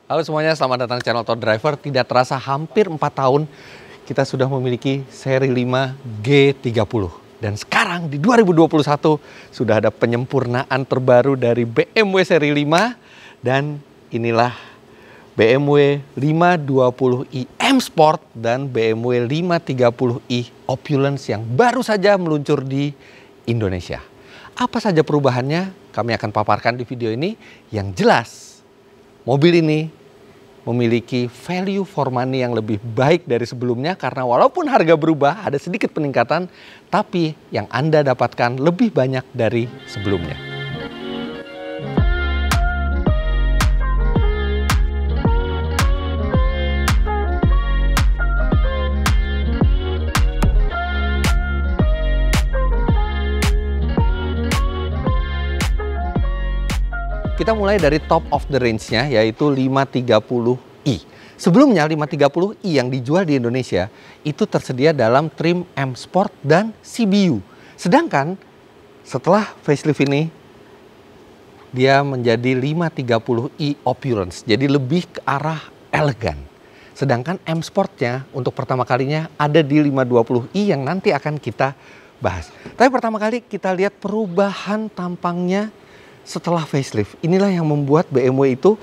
Halo semuanya, selamat datang di channel Auto Driver. Tidak terasa hampir 4 tahun kita sudah memiliki seri 5 G30. Dan sekarang di 2021 sudah ada penyempurnaan terbaru dari BMW seri 5. Dan inilah BMW 520i M Sport dan BMW 530i Opulence yang baru saja meluncur di Indonesia. Apa saja perubahannya? Kami akan paparkan di video ini. Yang jelas, mobil ini memiliki value for money yang lebih baik dari sebelumnya karena walaupun harga berubah, ada sedikit peningkatan, tapi yang Anda dapatkan lebih banyak dari sebelumnya. Kita mulai dari top of the range-nya, yaitu 530i. Sebelumnya 530i yang dijual di Indonesia itu tersedia dalam trim M Sport dan CBU. Sedangkan setelah facelift ini, dia menjadi 530i Opulence. Jadi lebih ke arah elegan. Sedangkan M Sportnya untuk pertama kalinya ada di 520i yang nanti akan kita bahas. Tapi pertama kali kita lihat perubahan tampangnya setelah facelift. Inilah yang membuat BMW itu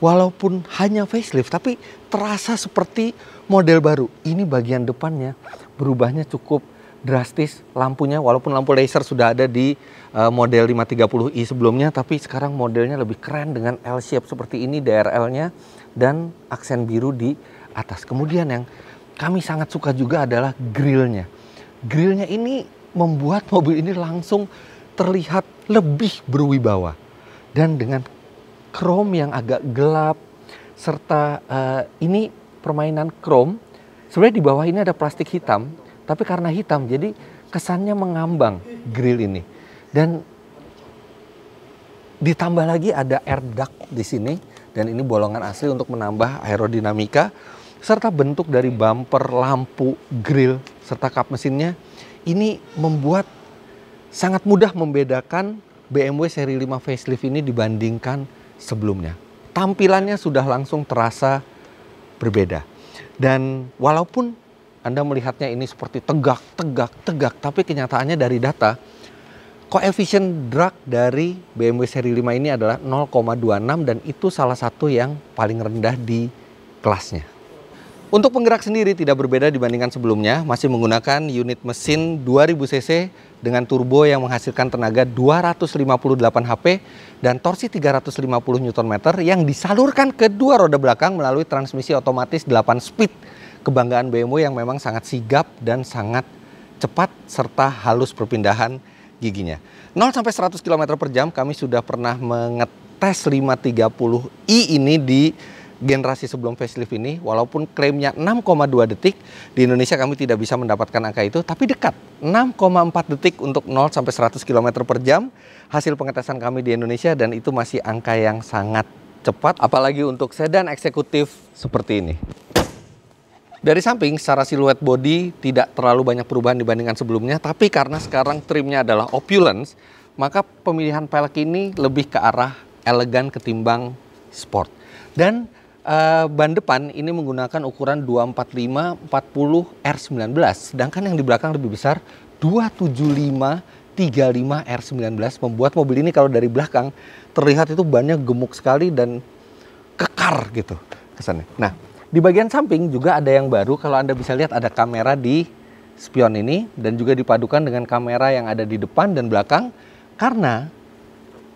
walaupun hanya facelift tapi terasa seperti model baru. Ini bagian depannya berubahnya cukup drastis. Lampunya walaupun lampu laser sudah ada di model 530i sebelumnya, tapi sekarang modelnya lebih keren dengan L-shape seperti ini DRL-nya dan aksen biru di atas. Kemudian yang kami sangat suka juga adalah grillnya. Grillnya ini membuat mobil ini langsung terlihat lebih berwibawa dan dengan chrome yang agak gelap serta ini permainan chrome. Sebenarnya di bawah ini ada plastik hitam, tapi karena hitam jadi kesannya mengambang grill ini. Dan ditambah lagi ada air duct di sini dan ini bolongan asli untuk menambah aerodinamika serta bentuk dari bumper, lampu, grill serta kap mesinnya ini membuat sangat mudah membedakan BMW seri 5 facelift ini dibandingkan sebelumnya. Tampilannya sudah langsung terasa berbeda. Dan walaupun Anda melihatnya ini seperti tegak, tapi kenyataannya dari data, koefisien drag dari BMW seri 5 ini adalah 0,26 dan itu salah satu yang paling rendah di kelasnya. Untuk penggerak sendiri tidak berbeda dibandingkan sebelumnya, masih menggunakan unit mesin 2000 cc dengan turbo yang menghasilkan tenaga 258 HP dan torsi 350 Nm yang disalurkan ke dua roda belakang melalui transmisi otomatis 8 speed. Kebanggaan BMW yang memang sangat sigap dan sangat cepat serta halus perpindahan giginya. 0 sampai 100 km per jam kami sudah pernah mengetes 530i ini di generasi sebelum facelift ini, walaupun klaimnya 6,2 detik, di Indonesia kami tidak bisa mendapatkan angka itu, tapi dekat, 6,4 detik untuk 0 sampai 100 km per jam, hasil pengetesan kami di Indonesia, dan itu masih angka yang sangat cepat, apalagi untuk sedan eksekutif seperti ini. Dari samping, secara siluet bodi tidak terlalu banyak perubahan dibandingkan sebelumnya, tapi karena sekarang trimnya adalah Opulence, maka pemilihan pelek ini lebih ke arah elegan ketimbang sport. Dan ban depan ini menggunakan ukuran 245/40 R19, sedangkan yang di belakang lebih besar 275/35 R19, membuat mobil ini kalau dari belakang terlihat itu bannya gemuk sekali dan kekar gitu kesannya. Nah, di bagian samping juga ada yang baru. Kalau Anda bisa lihat ada kamera di spion ini dan juga dipadukan dengan kamera yang ada di depan dan belakang karena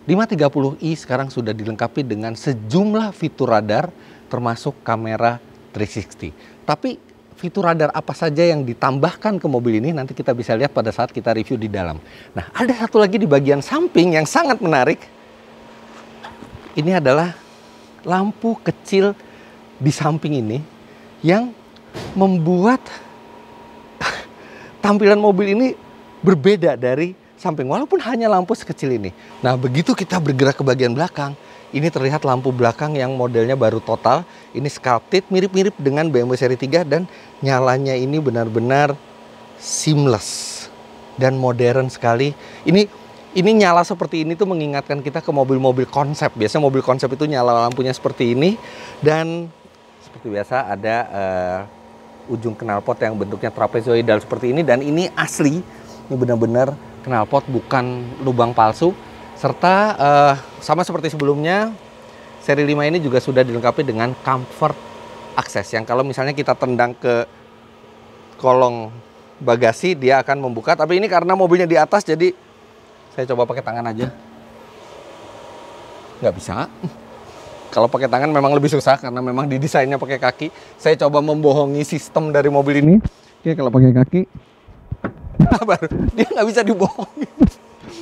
530i sekarang sudah dilengkapi dengan sejumlah fitur radar termasuk kamera 360. Tapi fitur radar apa saja yang ditambahkan ke mobil ini nanti kita bisa lihat pada saat kita review di dalam. Nah, ada satu lagi di bagian samping yang sangat menarik. Ini adalah lampu kecil di samping ini yang membuat tampilan mobil ini berbeda dari samping, walaupun hanya lampu sekecil ini. Nah, begitu kita bergerak ke bagian belakang, ini terlihat lampu belakang yang modelnya baru total. Ini sculpted, mirip-mirip dengan BMW seri 3 dan nyalanya ini benar-benar seamless dan modern sekali. Ini Ini nyala seperti ini tuh mengingatkan kita ke mobil-mobil konsep. Biasanya mobil konsep itu nyala lampunya seperti ini. Dan seperti biasa ada ujung knalpot yang bentuknya trapezoidal seperti ini. Dan ini asli, ini benar-benar knalpot bukan lubang palsu. Serta sama seperti sebelumnya, seri 5 ini juga sudah dilengkapi dengan comfort access. Yang kalau misalnya kita tendang ke kolong bagasi, dia akan membuka. Tapi ini karena mobilnya di atas, jadi saya coba pakai tangan aja. Nggak bisa. Kalau pakai tangan memang lebih susah karena memang didesainnya pakai kaki. Saya coba membohongi sistem dari mobil ini. Oke, kalau pakai kaki, baru dia nggak bisa dibohongi.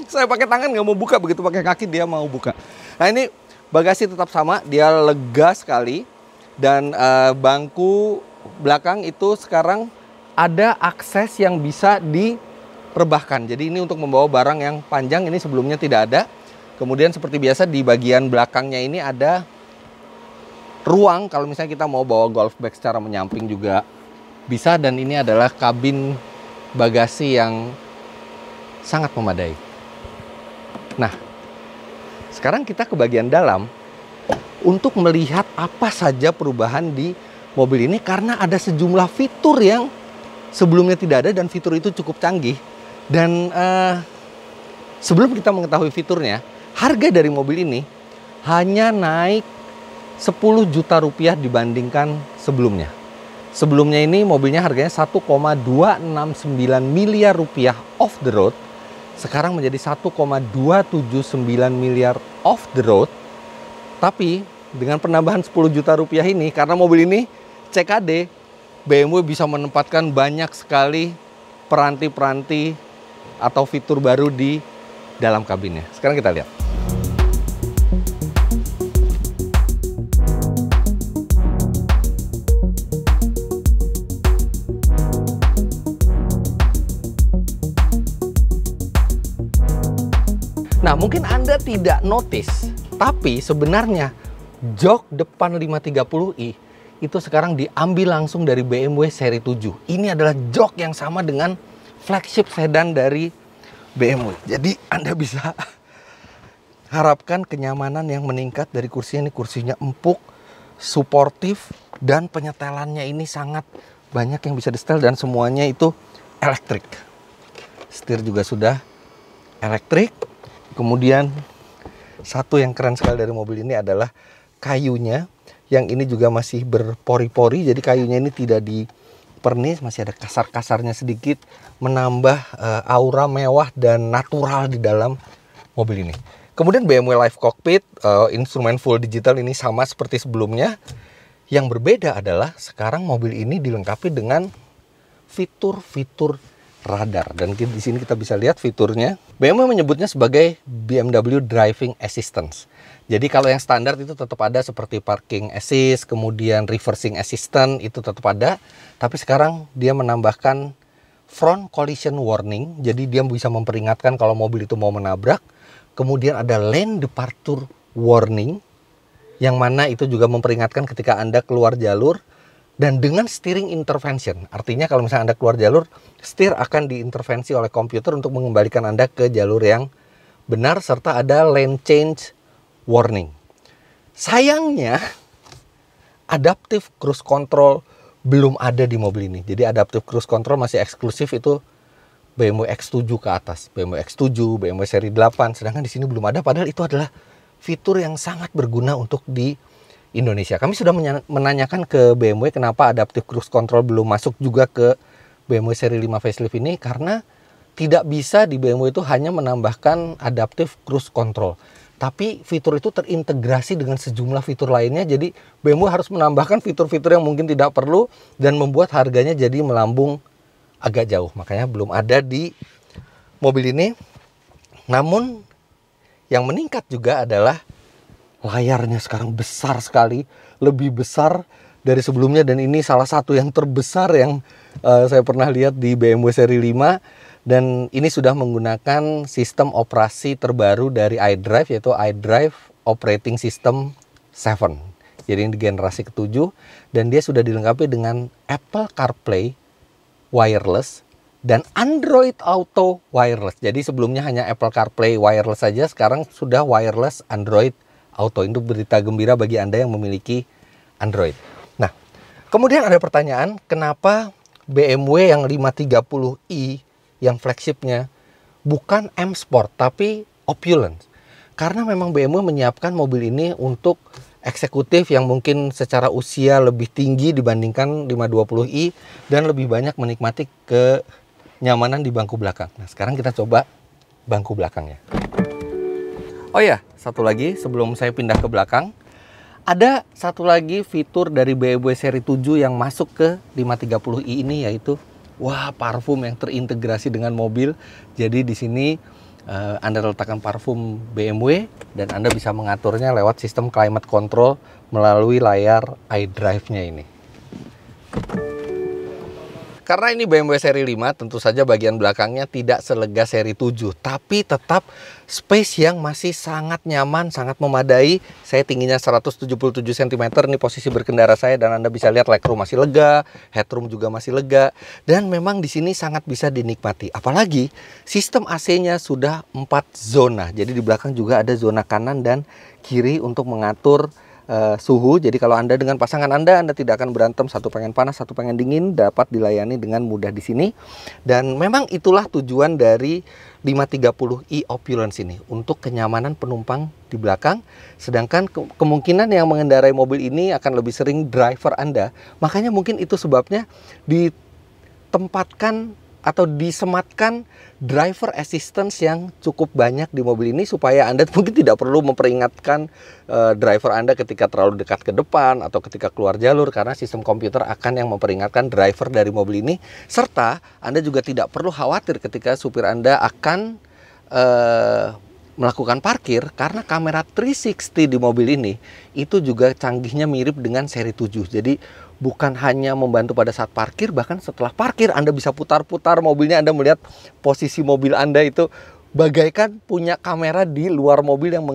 Saya pakai tangan nggak mau buka, begitu pakai kaki dia mau buka. Nah ini bagasi tetap sama, dia lega sekali. Dan bangku belakang itu sekarang ada akses yang bisa direbahkan. Jadi ini untuk membawa barang yang panjang, ini sebelumnya tidak ada. Kemudian seperti biasa di bagian belakangnya ini ada ruang kalau misalnya kita mau bawa golf bag secara menyamping juga bisa. Dan ini adalah kabin bagasi yang sangat memadai. Nah, sekarang kita ke bagian dalam untuk melihat apa saja perubahan di mobil ini, karena ada sejumlah fitur yang sebelumnya tidak ada dan fitur itu cukup canggih. Dan sebelum kita mengetahui fiturnya, harga dari mobil ini hanya naik 10 juta rupiah dibandingkan sebelumnya. Sebelumnya ini mobilnya harganya 1,269 miliar rupiah off the road. Sekarang menjadi 1,279 miliar off the road. Tapi dengan penambahan 10 juta rupiah ini, karena mobil ini CKD, BMW bisa menempatkan banyak sekali peranti-peranti atau fitur baru di dalam kabinnya. Sekarang kita lihat. Nah, mungkin Anda tidak notice, tapi sebenarnya jok depan 530i itu sekarang diambil langsung dari BMW seri 7. Ini adalah jok yang sama dengan flagship sedan dari BMW. Jadi Anda bisa harapkan kenyamanan yang meningkat dari kursinya. Ini kursinya empuk, suportif, dan penyetelannya ini sangat banyak yang bisa di-setel dan semuanya itu elektrik. Setir juga sudah elektrik. Kemudian satu yang keren sekali dari mobil ini adalah kayunya, yang ini juga masih berpori-pori. Jadi kayunya ini tidak dipernis, masih ada kasar-kasarnya sedikit, menambah aura mewah dan natural di dalam mobil ini. Kemudian BMW Live Cockpit, instrumen full digital ini sama seperti sebelumnya. Yang berbeda adalah sekarang mobil ini dilengkapi dengan fitur-fitur radar. Dan di sini kita bisa lihat fiturnya. BMW menyebutnya sebagai BMW Driving Assistance. Jadi kalau yang standar itu tetap ada seperti parking assist, kemudian reversing assistant itu tetap ada. Tapi sekarang dia menambahkan front collision warning. Jadi dia bisa memperingatkan kalau mobil itu mau menabrak. Kemudian ada lane departure warning, yang mana itu juga memperingatkan ketika Anda keluar jalur. Dan dengan steering intervention, artinya kalau misalnya Anda keluar jalur, setir akan diintervensi oleh komputer untuk mengembalikan Anda ke jalur yang benar, serta ada lane change warning. Sayangnya, adaptive cruise control belum ada di mobil ini. Jadi adaptive cruise control masih eksklusif itu BMW X7 ke atas, BMW X7, BMW seri 8, sedangkan di sini belum ada, padahal itu adalah fitur yang sangat berguna untuk di Indonesia. Kami sudah menanyakan ke BMW kenapa adaptive cruise control belum masuk juga ke BMW seri 5 facelift ini, karena tidak bisa di BMW itu hanya menambahkan adaptive cruise control, tapi fitur itu terintegrasi dengan sejumlah fitur lainnya. Jadi BMW harus menambahkan fitur-fitur yang mungkin tidak perlu dan membuat harganya jadi melambung agak jauh. Makanya belum ada di mobil ini. Namun yang meningkat juga adalah layarnya sekarang besar sekali, lebih besar dari sebelumnya, dan ini salah satu yang terbesar yang saya pernah lihat di BMW seri 5. Dan ini sudah menggunakan sistem operasi terbaru dari iDrive, yaitu iDrive Operating System 7. Jadi ini di generasi ke-7, dan dia sudah dilengkapi dengan Apple CarPlay wireless dan Android Auto wireless. Jadi sebelumnya hanya Apple CarPlay wireless saja, sekarang sudah wireless Android Auto. Itu berita gembira bagi Anda yang memiliki Android. Nah, kemudian ada pertanyaan, kenapa BMW yang 530i yang flagshipnya bukan M Sport tapi Opulence? Karena memang BMW menyiapkan mobil ini untuk eksekutif yang mungkin secara usia lebih tinggi dibandingkan 520i dan lebih banyak menikmati kenyamanan di bangku belakang. Nah, sekarang kita coba bangku belakangnya. Oh ya, satu lagi sebelum saya pindah ke belakang, ada satu lagi fitur dari BMW seri 7 yang masuk ke 530i ini, yaitu parfum yang terintegrasi dengan mobil. Jadi di sini Anda letakkan parfum BMW dan Anda bisa mengaturnya lewat sistem climate control melalui layar iDrive-nya ini. Karena ini BMW seri 5, tentu saja bagian belakangnya tidak selega seri 7, tapi tetap space yang masih sangat nyaman, sangat memadai. Saya tingginya 177 cm, ini posisi berkendara saya, dan Anda bisa lihat legroom masih lega, headroom juga masih lega, dan memang di sini sangat bisa dinikmati. Apalagi sistem AC-nya sudah 4 zona, jadi di belakang juga ada zona kanan dan kiri untuk mengatur suhu. Jadi kalau Anda dengan pasangan Anda tidak akan berantem, satu pengen panas, satu pengen dingin, dapat dilayani dengan mudah di sini. Dan memang itulah tujuan dari 530i Opulence ini, untuk kenyamanan penumpang di belakang. Sedangkan kemungkinan yang mengendarai mobil ini akan lebih sering driver Anda. Makanya mungkin itu sebabnya ditempatkan atau disematkan driver assistance yang cukup banyak di mobil ini, supaya Anda mungkin tidak perlu memperingatkan driver Anda ketika terlalu dekat ke depan atau ketika keluar jalur, karena sistem komputer akan yang memperingatkan driver dari mobil ini. Serta Anda juga tidak perlu khawatir ketika supir Anda akan melakukan parkir, karena kamera 360 di mobil ini itu juga canggihnya mirip dengan seri 7. Jadi bukan hanya membantu pada saat parkir, bahkan setelah parkir Anda bisa putar-putar mobilnya, Anda melihat posisi mobil Anda itu bagaikan punya kamera di luar mobil yang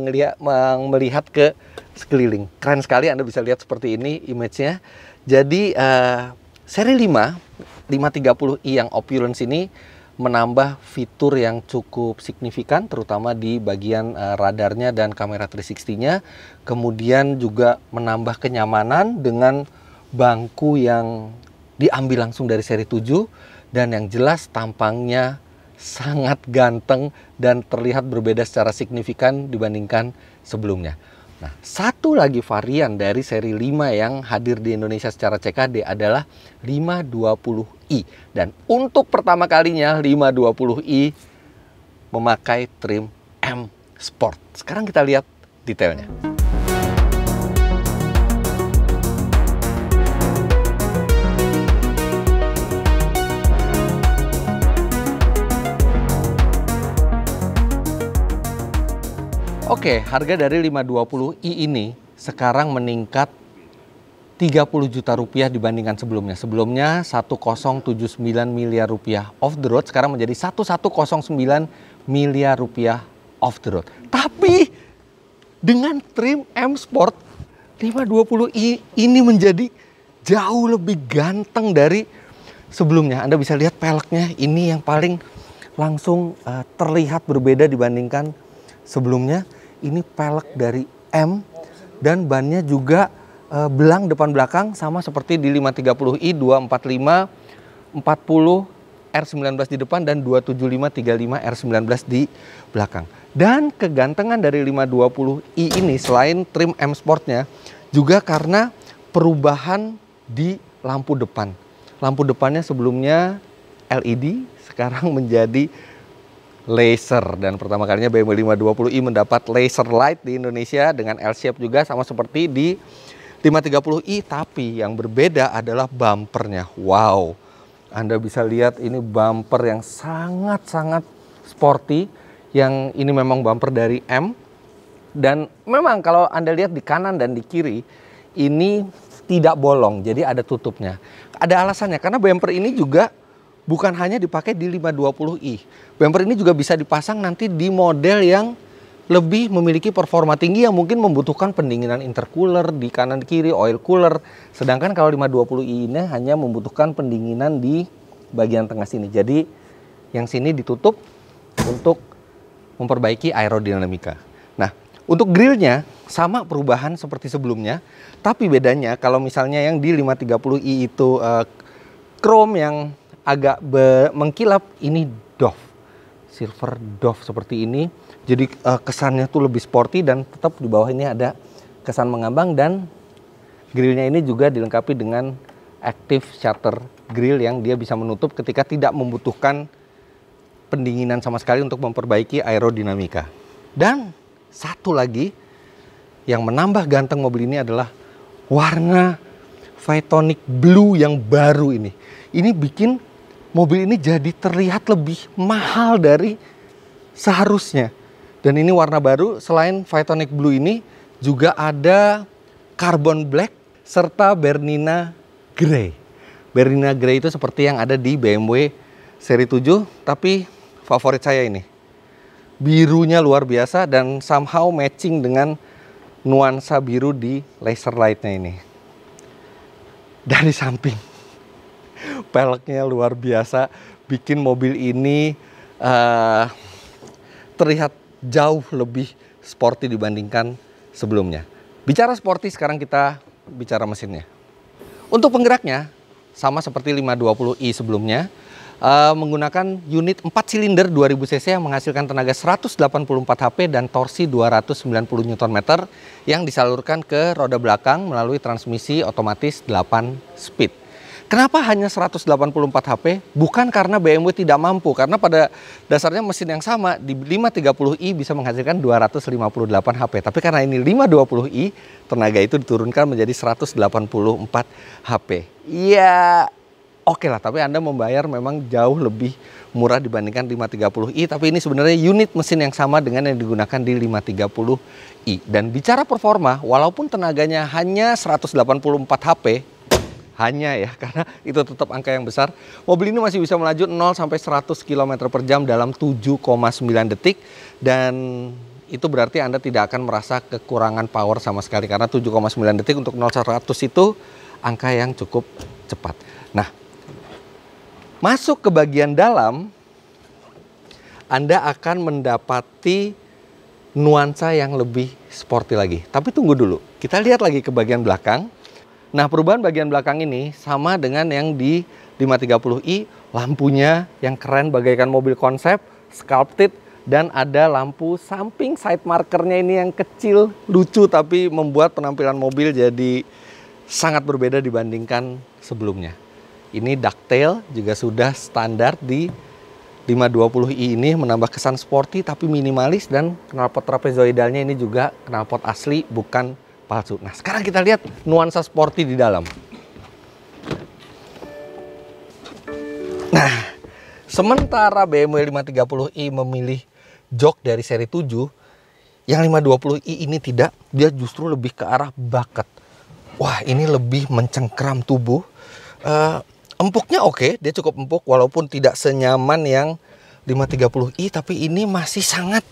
melihat ke sekeliling. Keren sekali, Anda bisa lihat seperti ini image-nya. Jadi seri 5 530i yang Opulence ini menambah fitur yang cukup signifikan, terutama di bagian radarnya dan kamera 360-nya. Kemudian juga menambah kenyamanan dengan bangku yang diambil langsung dari seri 7, dan yang jelas tampangnya sangat ganteng dan terlihat berbeda secara signifikan dibandingkan sebelumnya. Nah, satu lagi varian dari seri 5 yang hadir di Indonesia secara CKD adalah 520i. Dan untuk pertama kalinya 520i memakai trim M Sport. Sekarang kita lihat detailnya. Oke, harga dari 520i ini sekarang meningkat 30 juta rupiah dibandingkan sebelumnya. Sebelumnya 1079 miliar rupiah off the road, sekarang menjadi 1109 miliar rupiah off the road. Tapi dengan trim M Sport, 520i ini menjadi jauh lebih ganteng dari sebelumnya. Anda bisa lihat peleknya, ini yang paling langsung terlihat berbeda dibandingkan sebelumnya. Ini pelek dari M, dan bannya juga belang depan belakang sama seperti di 530i 245 40 R19 di depan dan 275 35 R19 di belakang. Dan kegantengan dari 520i ini selain trim M Sportnya juga karena perubahan di lampu depan. Lampu depannya sebelumnya LED, sekarang menjadi laser, dan pertama kalinya BMW 520i mendapat laser light di Indonesia dengan L-shape juga sama seperti di 530i, tapi yang berbeda adalah bumpernya. Wow, Anda bisa lihat ini bumper yang sangat-sangat sporty, yang ini memang bumper dari M, dan memang kalau Anda lihat di kanan dan di kiri ini tidak bolong, jadi ada tutupnya. Ada alasannya, karena bumper ini juga bukan hanya dipakai di 520i. Bumper ini juga bisa dipasang nanti di model yang lebih memiliki performa tinggi yang mungkin membutuhkan pendinginan intercooler di kanan kiri, oil cooler. Sedangkan kalau 520i ini hanya membutuhkan pendinginan di bagian tengah sini. Jadi yang sini ditutup untuk memperbaiki aerodinamika. Nah, untuk grillnya sama perubahan seperti sebelumnya, tapi bedanya kalau misalnya yang di 530i itu chrome yang agak mengkilap, ini doff, silver doff seperti ini. Jadi kesannya tuh lebih sporty dan tetap di bawah ini ada kesan mengambang, dan grillnya ini juga dilengkapi dengan active shutter grill yang dia bisa menutup ketika tidak membutuhkan pendinginan sama sekali untuk memperbaiki aerodinamika. Dan satu lagi yang menambah ganteng mobil ini adalah warna Phytonic Blue yang baru ini. Ini bikin mobil ini jadi terlihat lebih mahal dari seharusnya. Dan ini warna baru, selain Phytonic Blue ini juga ada Carbon Black serta Bernina Grey. Bernina Grey itu seperti yang ada di BMW seri 7, tapi favorit saya ini. Birunya luar biasa dan somehow matching dengan nuansa biru di laser lightnya ini. Dari samping, peleknya luar biasa, bikin mobil ini terlihat jauh lebih sporty dibandingkan sebelumnya. Bicara sporty, sekarang kita bicara mesinnya. Untuk penggeraknya, sama seperti 520i sebelumnya, menggunakan unit 4 silinder 2000 cc yang menghasilkan tenaga 184 HP dan torsi 290 Nm yang disalurkan ke roda belakang melalui transmisi otomatis 8 speed. Kenapa hanya 184 HP? Bukan karena BMW tidak mampu, karena pada dasarnya mesin yang sama di 530i bisa menghasilkan 258 HP. Tapi karena ini 520i, tenaga itu diturunkan menjadi 184 HP. Ya, oke lah, tapi Anda membayar memang jauh lebih murah dibandingkan 530i, tapi ini sebenarnya unit mesin yang sama dengan yang digunakan di 530i. Dan bicara performa, walaupun tenaganya hanya 184 HP, hanya ya, karena itu tetap angka yang besar, mobil ini masih bisa melaju 0 sampai 100 km per jam dalam 7,9 detik, dan itu berarti Anda tidak akan merasa kekurangan power sama sekali, karena 7,9 detik untuk 0-100 itu angka yang cukup cepat. Nah, masuk ke bagian dalam, Anda akan mendapati nuansa yang lebih sporty lagi. Tapi tunggu dulu, kita lihat lagi ke bagian belakang. Nah, perubahan bagian belakang ini sama dengan yang di 530i, lampunya yang keren bagaikan mobil konsep, sculpted, dan ada lampu samping side markernya ini yang kecil, lucu, tapi membuat penampilan mobil jadi sangat berbeda dibandingkan sebelumnya. Ini ducktail juga sudah standar di 520i ini, menambah kesan sporty tapi minimalis, dan knalpot trapezoidalnya ini juga knalpot asli, bukan palsu. Nah, sekarang kita lihat nuansa sporty di dalam. Nah, sementara BMW 530i memilih jok dari seri 7, yang 520i ini tidak, dia justru lebih ke arah bucket. Wah, ini lebih mencengkram tubuh. Empuknya oke, dia cukup empuk walaupun tidak senyaman yang 530i, tapi ini masih sangat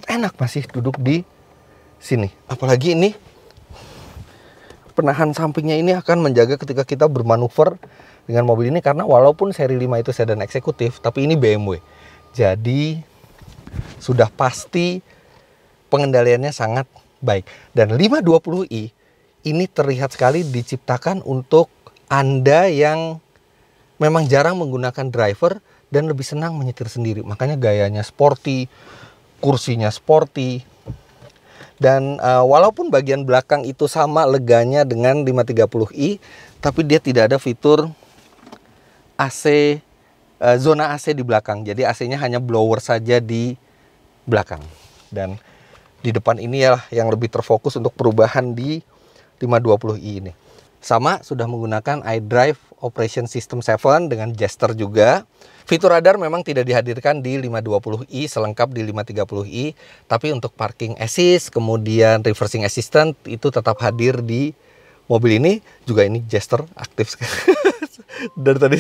enak masih duduk di sini. Apalagi ini penahan sampingnya ini akan menjaga ketika kita bermanuver dengan mobil ini, karena walaupun seri 5 itu sedan eksekutif, tapi ini BMW. Jadi sudah pasti pengendaliannya sangat baik. Dan 520i ini terlihat sekali diciptakan untuk Anda yang memang jarang menggunakan driver dan lebih senang menyetir sendiri. Makanya gayanya sporty, kursinya sporty. Dan walaupun bagian belakang itu sama leganya dengan 530i, tapi dia tidak ada fitur AC, zona AC di belakang. Jadi AC-nya hanya blower saja di belakang. Dan di depan ini ya yang lebih terfokus untuk perubahan di 520i ini. Sama, sudah menggunakan iDrive Operation System 7 dengan gesture juga. Fitur radar memang tidak dihadirkan di 520i, selengkap di 530i. Tapi untuk parking assist, kemudian reversing assistant, itu tetap hadir di mobil ini. Juga ini gesture aktif. Dari tadi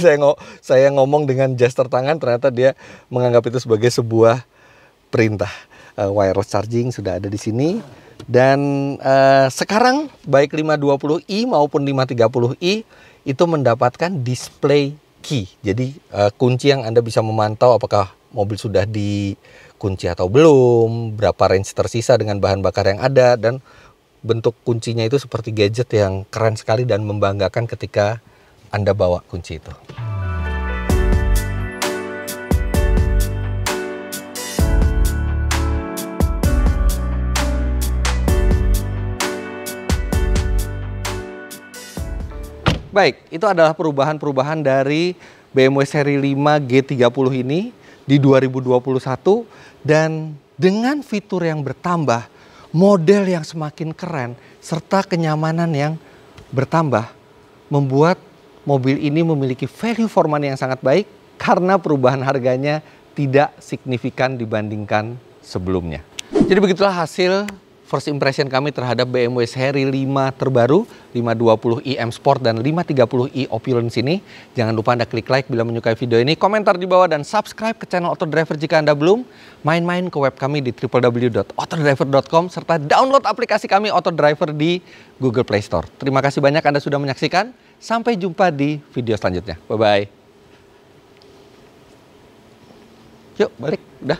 saya ngomong dengan gesture tangan, ternyata dia menganggap itu sebagai sebuah perintah. Wireless charging sudah ada di sini. Dan sekarang baik 520i maupun 530i itu mendapatkan display key. Jadi kunci yang Anda bisa memantau apakah mobil sudah dikunci atau belum, berapa range tersisa dengan bahan bakar yang ada, dan bentuk kuncinya itu seperti gadget yang keren sekali dan membanggakan ketika Anda bawa kunci itu. Baik, itu adalah perubahan-perubahan dari BMW seri 5 G30 ini di 2021, dan dengan fitur yang bertambah, model yang semakin keren, serta kenyamanan yang bertambah, membuat mobil ini memiliki value for money yang sangat baik karena perubahan harganya tidak signifikan dibandingkan sebelumnya. Jadi begitulah hasil first impression kami terhadap BMW seri 5 terbaru, 520i M Sport dan 530i Opulence ini. Jangan lupa Anda klik like bila menyukai video ini, komentar di bawah, dan subscribe ke channel Autodriver jika Anda belum. Main-main ke web kami di www.autodriver.com serta download aplikasi kami Autodriver di Google Play Store. Terima kasih banyak Anda sudah menyaksikan. Sampai jumpa di video selanjutnya. Bye-bye. Yuk, balik. Udah.